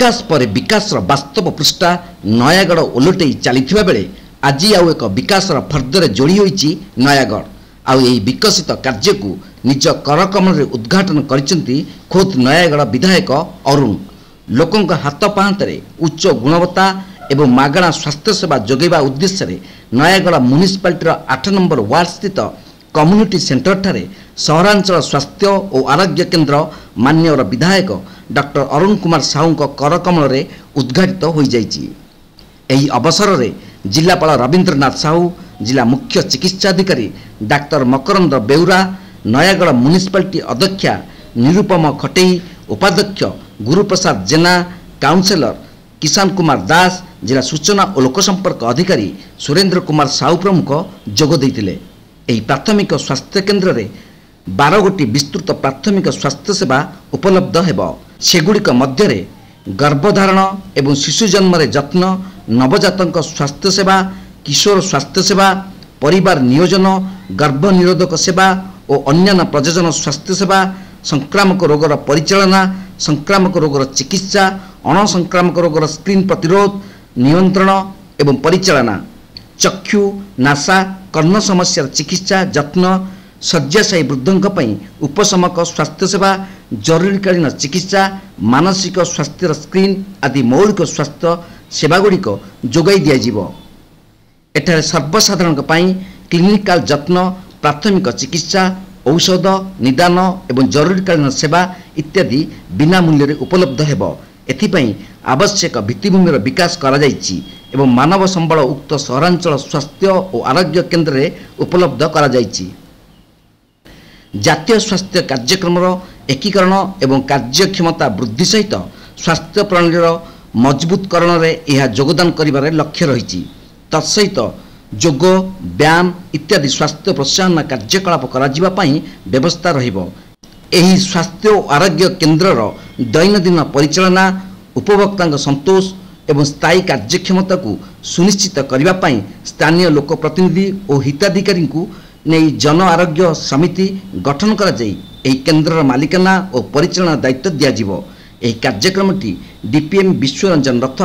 विकास पर विकास वास्तव पृष्ठा नयागढ़ ओलटई चलता बेले आज आउ एक विकास फर्दर जोड़ी होईची नयागढ़ आउ यही विकसित कार्य को निज करकमल उद्घाटन करछंती खोद नयागढ़ विधायक अरुण लोकों हाथ पाहांतरे उच्च गुणवत्ता एवं मागणा स्वास्थ्य सेवा जोगैबा उद्देश्य नयागढ़ म्युनिसिपालिटी 8 नंबर वार्ड स्थित कम्युनिटी सेंटर ठारे सहरांचल स्वास्थ्य और आरोग्य केन्द्र मान्यर विधायक डॉक्टर अरुण कुमार साहू करकमल रे उद्घाटित हो जाइछि। एही अवसर में जिलापाल रवींद्रनाथ साहू जिला मुख्य चिकित्साधिकारी डाक्टर मकरंद बेउरा नयागढ़ म्युनिसिपालिटी अध्यक्षा निरुपम खटेई उपाध्यक्ष गुरुप्रसाद जेना काउंसिलर किसान कुमार दास जिला सूचना और लोकसंपर्क अधिकारी सुरेंद्र कुमार साहू प्रमुख जोग देइतिले। एही प्राथमिक स्वास्थ्य केन्द्र रे 12 गोटी विस्तृत प्राथमिक स्वास्थ्य सेवा उपलब्ध हेबो। सेगुड़िक मध्य गर्भधारण एवं शिशु जन्म जत्न नवजातक स्वास्थ्य सेवा किशोर स्वास्थ्य सेवा परिवार नियोजन गर्भ निरोधक सेवा और अन्य प्रजनन स्वास्थ्य सेवा संक्रामक रोगर परिचालना संक्रामक रोगर चिकित्सा अणसंक्रामक रोगर स्क्रीन प्रतिरोध नियंत्रण एवं परिचालना चक्षु नासा कर्ण समस्या चिकित्सा जत्न शय्याशायी वृद्धों उपशमक स्वास्थ्य सेवा जरूरीकालीन चिकित्सा मानसिक स्वास्थ्य स्क्रीन आदि मौलिक स्वास्थ्य सेवागुड़िक जोगाई दिज्व। एठारे सर्वसाधारण क्लिनिकाल जत्न प्राथमिक चिकित्सा औषध निदान एवं जरूरीकालीन सेवा इत्यादि बिना मूल्य उपलब्ध हेब। एथिपाई आवश्यक भित्तिभूमिर विकास करा जाइछि एवं मानव संबल उक्त सहरांचल स्वास्थ्य और आरोग्य केन्द्र रे उपलब्ध करा जाइछि। जातीय स्वास्थ्य कार्यक्रम एकीकरण एवं कार्यक्षमता वृद्धि सहित स्वास्थ्य प्रणालीर मजबूतकरण यह योगदान करिबारे लक्ष्य रही। तत्सहित जोग व्यायाम इत्यादि स्वास्थ्य प्रोत्साहन कार्यकलाप कराजिबा पई व्यवस्था रहिबो। एही स्वास्थ्य और आरोग्य केन्द्रर दैनंदिन परिचालना उपभोक्ता संतोष एवं स्थायी कार्यक्षमता को सुनिश्चित करने पई स्थानीय लोक प्रतिनिधि और हिताधिकारी को नहीं जन आरोग्य समिति गठन करा जाई एही केन्द्रर मालिकाना और परिचालना दायित्व दियाजिवो। एही कार्यक्रमटी डीपीएम विश्वरंजन रथ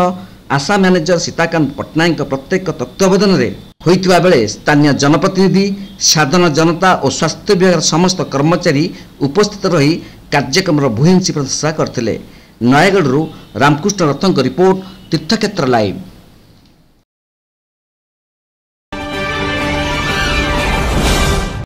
आशा मैनेजर सीताकांत पट्टनायक प्रत्येक तत्वावधान में होइतिबा बेले स्थानीय जनप्रतिनिधि साधारण जनता और स्वास्थ्य विभाग समस्त कर्मचारी उपस्थित रही कार्यक्रम भूयसी प्रशंसा करथिले। नयागढ़ रामकृष्ण रथों रिपोर्ट तीर्थक्षेत्र लाइव।